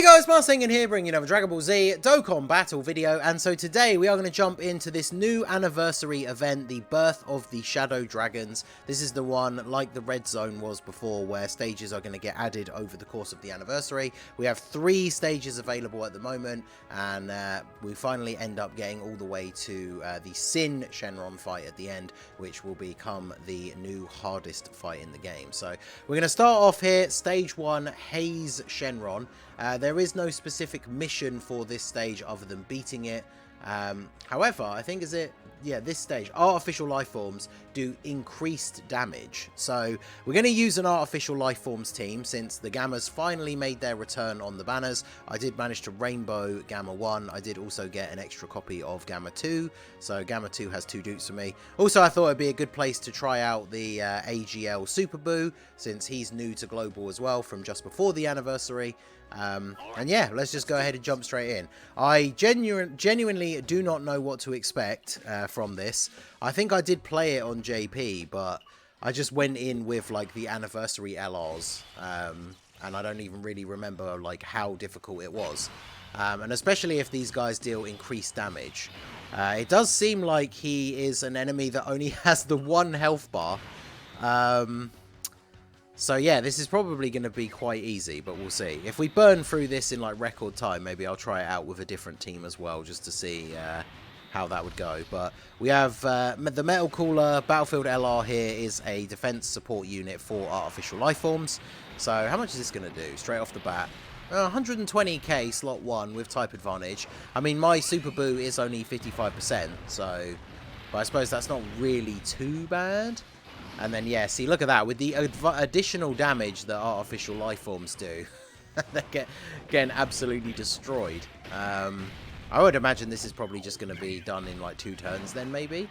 Hey guys, Marsing in here bringing another Dragon Ball Z Dokkan battle video, and so today we are going to jump into this new anniversary event, the Birth of the Shadow Dragons. This is the one like the Red Zone was before, where stages are going to get added over the course of the anniversary. We have 3 stages available at the moment, and we finally end up getting all the way to the Sin Shenron fight at the end, which will become the new hardest fight in the game. So we're going to start off here, stage 1, HAZE Shenron. There is no specific mission for this stage other than beating it. However, I think this stage, artificial life forms do increased damage. So we're going to use an artificial life forms team since the Gammas finally made their return on the banners. I did manage to rainbow Gamma 1. I did also get an extra copy of Gamma 2. So Gamma 2 has 2 dupes for me. Also, I thought it'd be a good place to try out the AGL Super Boo since he's new to Global as well from just before the anniversary. And yeah, let's just go ahead and jump straight in. I genuinely do not know what to expect from this. I think I did play it on JP, but I just went in with like the anniversary LRs, and I don't even really remember like how difficult it was. And especially if these guys deal increased damage. It does seem like he is an enemy that only has the 1 health bar. So yeah, this is probably going to be quite easy, but we'll see. If we burn through this in like record time, maybe I'll try it out with a different team as well, just to see how that would go. But we have the Metal Cooler Battlefield LR here is a defense support unit for artificial life forms. So how much is this going to do straight off the bat? 120k slot 1 with type advantage. I mean, my Super Boo is only 55%, so but I suppose that's not really too bad. And then, yeah, see, look at that. With the additional damage that artificial life forms do, they're getting absolutely destroyed. I would imagine this is probably just going to be done in, like, 2 turns then, maybe.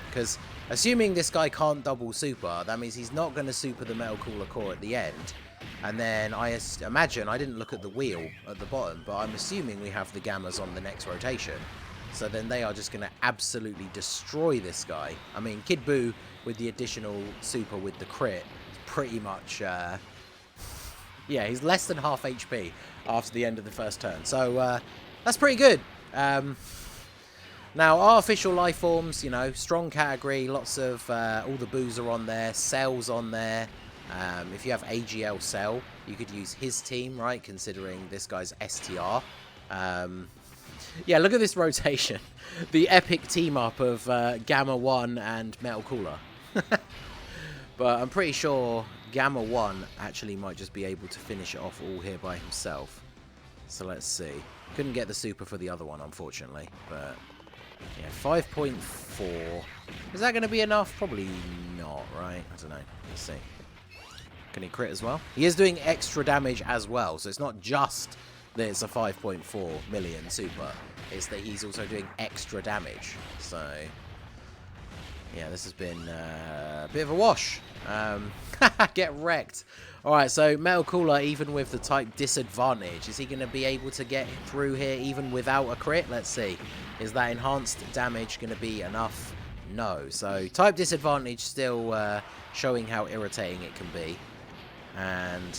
Because assuming this guy can't double super, that means he's not going to super the Metal Cooler Core at the end. And then I imagine, I didn't look at the wheel at the bottom, but I'm assuming we have the Gammas on the next rotation. So then they are just going to absolutely destroy this guy. I mean, Kid Buu with the additional super with the crit is pretty much... yeah, he's less than half HP after the end of the first turn. So that's pretty good. Now, artificial life forms, you know, strong category. Lots of... all the Boos are on there. Cell's on there. If you have AGL Cell, you could use his team, right? Considering this guy's STR. Yeah, look at this rotation. The epic team-up of Gamma 1 and Metal Cooler. But I'm pretty sure Gamma 1 actually might just be able to finish it off all here by himself. So let's see. Couldn't get the super for the other one, unfortunately. But, yeah, 5.4. Is that going to be enough? Probably not, right? I don't know. Let's see. Can he crit as well? He is doing extra damage as well, so it's not just... that it's a 5.4 million super, it's that he's also doing extra damage. So yeah, this has been a bit of a wash. Get wrecked. Alright, so Metal Cooler, even with the type disadvantage, is he going to be able to get through here even without a crit? Let's see. Is that enhanced damage going to be enough? No. So type disadvantage still showing how irritating it can be. And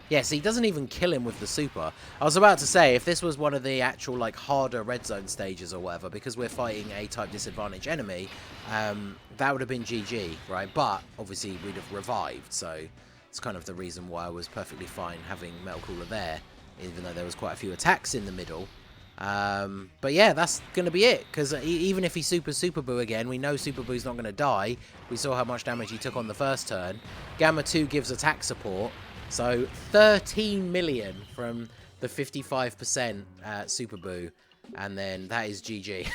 yeah, so he doesn't even kill him with the super. I was about to say, if this was one of the actual, like, harder Red Zone stages or whatever, because we're fighting a type disadvantage enemy, that would have been GG, right? But, obviously, we'd have revived, so it's kind of the reason why I was perfectly fine having Metal Cooler there, even though there was quite a few attacks in the middle. But yeah, that's going to be it, because even if he supers Super Buu again, we know Super Buu's not going to die. We saw how much damage he took on the first turn. Gamma 2 gives attack support. So 13 million from the 55% Super Buu, and then that is GG.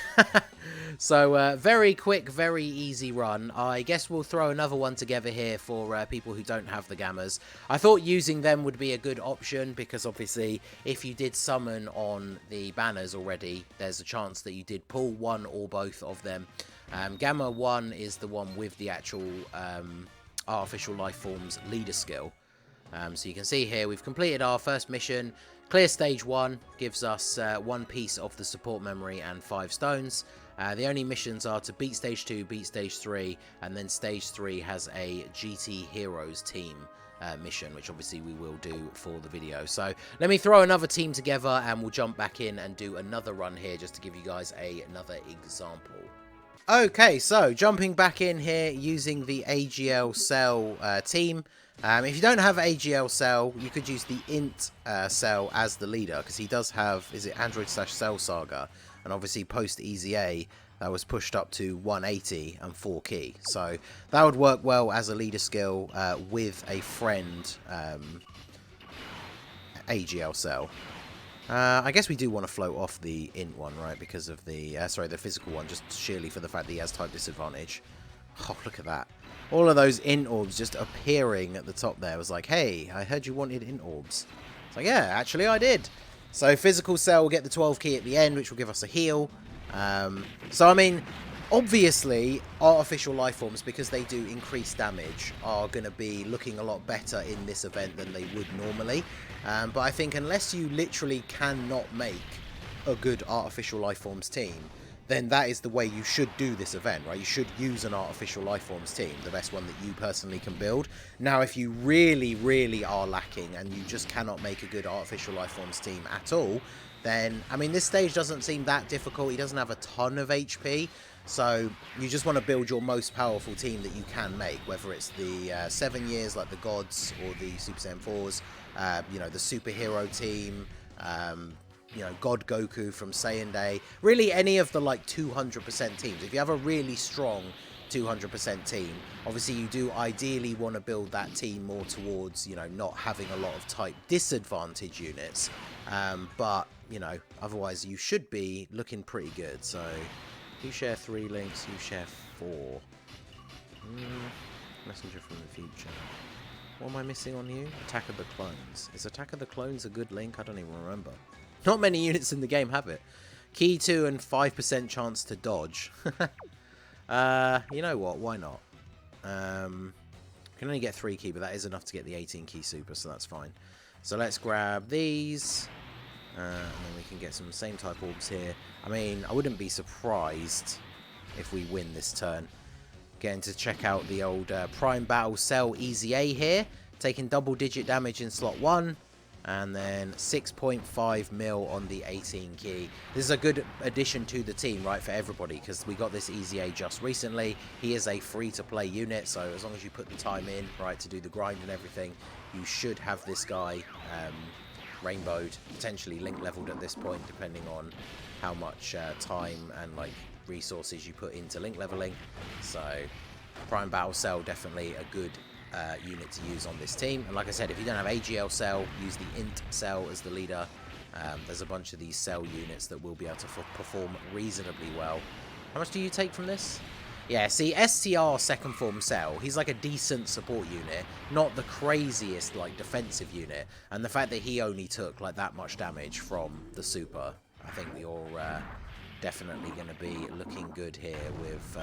So very quick, very easy run. I guess we'll throw another one together here for people who don't have the Gammas. I thought using them would be a good option because obviously if you did summon on the banners already, there's a chance that you did pull one or both of them. Gamma 1 is the one with the actual artificial life forms leader skill. So you can see here we've completed our first mission. Clear stage 1 gives us 1 piece of the support memory and 5 stones. The only missions are to beat stage 2, beat stage 3, and then stage 3 has a GT Heroes team mission, which obviously we will do for the video. So let me throw another team together and we'll jump back in and do another run here just to give you guys another example. Okay, so jumping back in here using the AGL Cell team. If you don't have AGL Cell, you could use the Int Cell as the leader, because he does have, is it Android/Cell Saga? And obviously post EZA, that was pushed up to 180 and 4 key. So that would work well as a leader skill with a friend AGL Cell. I guess we do want to float off the int one, right? Because of the, the physical one, just sheerly for the fact that he has type disadvantage. Oh, look at that. All of those int orbs just appearing at the top there. Was like, hey, I heard you wanted int orbs. It's like, yeah, actually I did. So physical cell will get the 12 key at the end, which will give us a heal. So, I mean, obviously, artificial life forms, because they do increase damage, are going to be looking a lot better in this event than they would normally. But I think unless you literally cannot make a good artificial life forms team, then that is the way you should do this event, right? You should use an artificial life forms team, the best one that you personally can build. Now, if you really, really are lacking and you just cannot make a good artificial life forms team at all, then, I mean, this stage doesn't seem that difficult. He doesn't have a ton of HP. So you just want to build your most powerful team that you can make, whether it's the 7 years like the Gods or the Super Saiyan 4s, you know, the superhero team, you know, God Goku from Saiyan Day, really any of the like 200% teams. If you have a really strong 200% team, obviously you do ideally want to build that team more towards, you know, not having a lot of type disadvantage units, but, you know, otherwise you should be looking pretty good. So you share 3 links, you share 4. Messenger from the future. What am I missing on you? Attack of the Clones. Is Attack of the Clones a good link? I don't even remember. Not many units in the game have it. Key 2 and 5% chance to dodge. You know what? Why not? Can only get 3 key, but that is enough to get the 18 key super, so that's fine. So let's grab these. And then we can get some same type orbs here. I mean, I wouldn't be surprised if we win this turn. Getting to check out the old Prime Battle Cell EZA here. Taking double-digit damage in slot 1. And then 6.5 mil on the 18 key. This is a good addition to the team, right, for everybody, because we got this EZA just recently. He is a free-to-play unit, so as long as you put the time in, right, to do the grind and everything, you should have this guy rainbowed, potentially link leveled at this point, depending on how much time and like resources you put into link leveling. So Prime Battle Cell, definitely a good unit to use on this team. And like I said, if you don't have AGL Cell, use the Int Cell as the leader. There's a bunch of these Cell units that will be able to perform reasonably well. How much do you take from this? Yeah, see, STR second form Cell, he's like a decent support unit, not the craziest like defensive unit. And the fact that he only took like that much damage from the super, I think you're definitely going to be looking good here with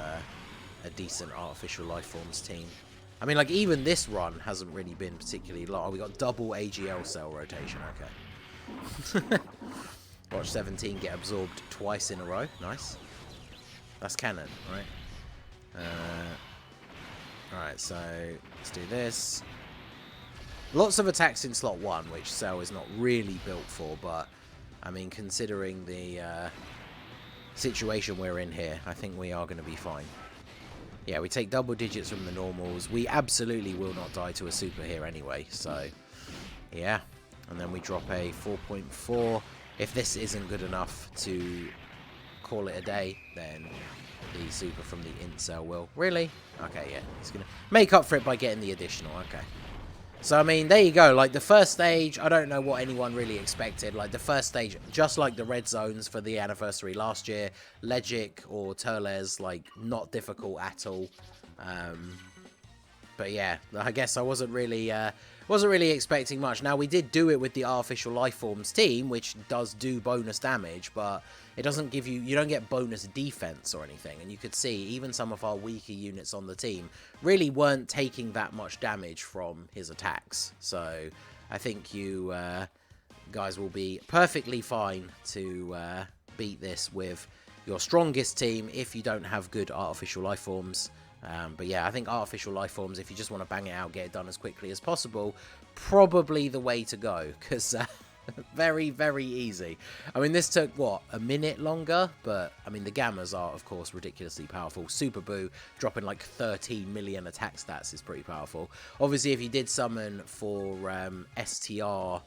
a decent artificial life forms team. I mean, like, even this run hasn't really been particularly long. Oh, we got double AGL Cell rotation, okay. Watch 17 get absorbed twice in a row. Nice. That's canon, right? Alright, so let's do this. Lots of attacks in slot 1, which Cell is not really built for, but, I mean, considering the situation we're in here, I think we are going to be fine. Yeah, we take double digits from the normals. We absolutely will not die to a super here anyway, so yeah. And then we drop a 4.4. If this isn't good enough to call it a day, then the super from the Int Cell will. Really? Okay, yeah. He's going to make up for it by getting the additional. Okay. So, I mean, there you go. Like, the first stage, I don't know what anyone really expected. Like, the first stage, just like the red zones for the anniversary last year, Legic or Turles, like, not difficult at all. But yeah, I guess I wasn't really expecting much. Now, we did do it with the artificial life forms team, which does do bonus damage, but it doesn't give you, you don't get bonus defense or anything. And you could see even some of our weaker units on the team really weren't taking that much damage from his attacks. So I think you guys will be perfectly fine to beat this with your strongest team if you don't have good artificial life forms. But yeah, I think artificial life forms, if you just want to bang it out, get it done as quickly as possible, probably the way to go, because very, very easy. I mean, this took, what, a minute longer? But, I mean, the Gammas are, of course, ridiculously powerful. Super Boo dropping like 13 million attack stats is pretty powerful. Obviously, if you did summon for STR...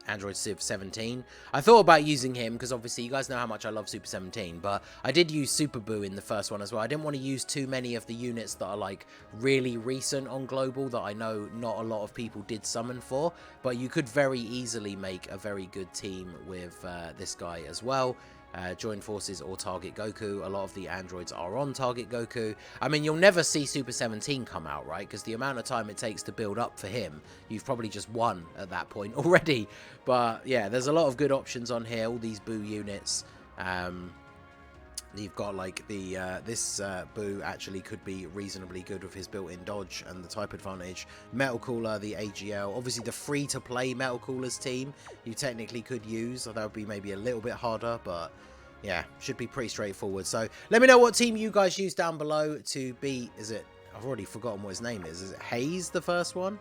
Android Civ 17. I thought about using him because obviously you guys know how much I love Super 17, but I did use Super Boo in the first one as well. I didn't want to use too many of the units that are like really recent on global that I know not a lot of people did summon for, but you could very easily make a very good team with this guy as well. Join forces or target Goku. A lot of the androids are on target Goku. I mean, you'll never see Super 17 come out, right? Because the amount of time it takes to build up for him, you've probably just won at that point already. But yeah, there's a lot of good options on here. All these Boo units. You've got like the this Boo actually could be reasonably good with his built-in dodge and the type advantage. Metal Cooler, the AGL, obviously the free-to-play Metal Coolers team you technically could use, although that would be maybe a little bit harder, but yeah, should be pretty straightforward. So let me know what team you guys use down below to beat. Is it? I've already forgotten what his name is. Is it HAZE, the first one?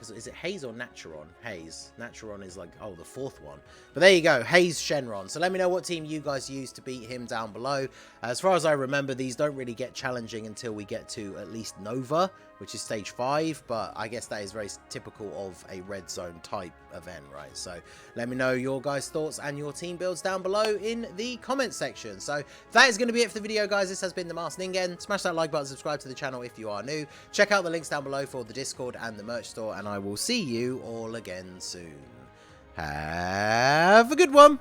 Is it HAZE or Naturon? HAZE. Naturon is like, oh, the fourth one. But there you go, HAZE Shenron. So let me know what team you guys use to beat him down below. As far as I remember, these don't really get challenging until we get to at least Nova, which is stage 5. But I guess that is very typical of a red zone type event, right? So let me know your guys' thoughts and your team builds down below in the comment section. So that is going to be it for the video, guys. This has been the Masked Ningen. Smash that like button, subscribe to the channel if you are new. Check out the links down below for the Discord and the merch store, and I will see you all again soon. Have a good one.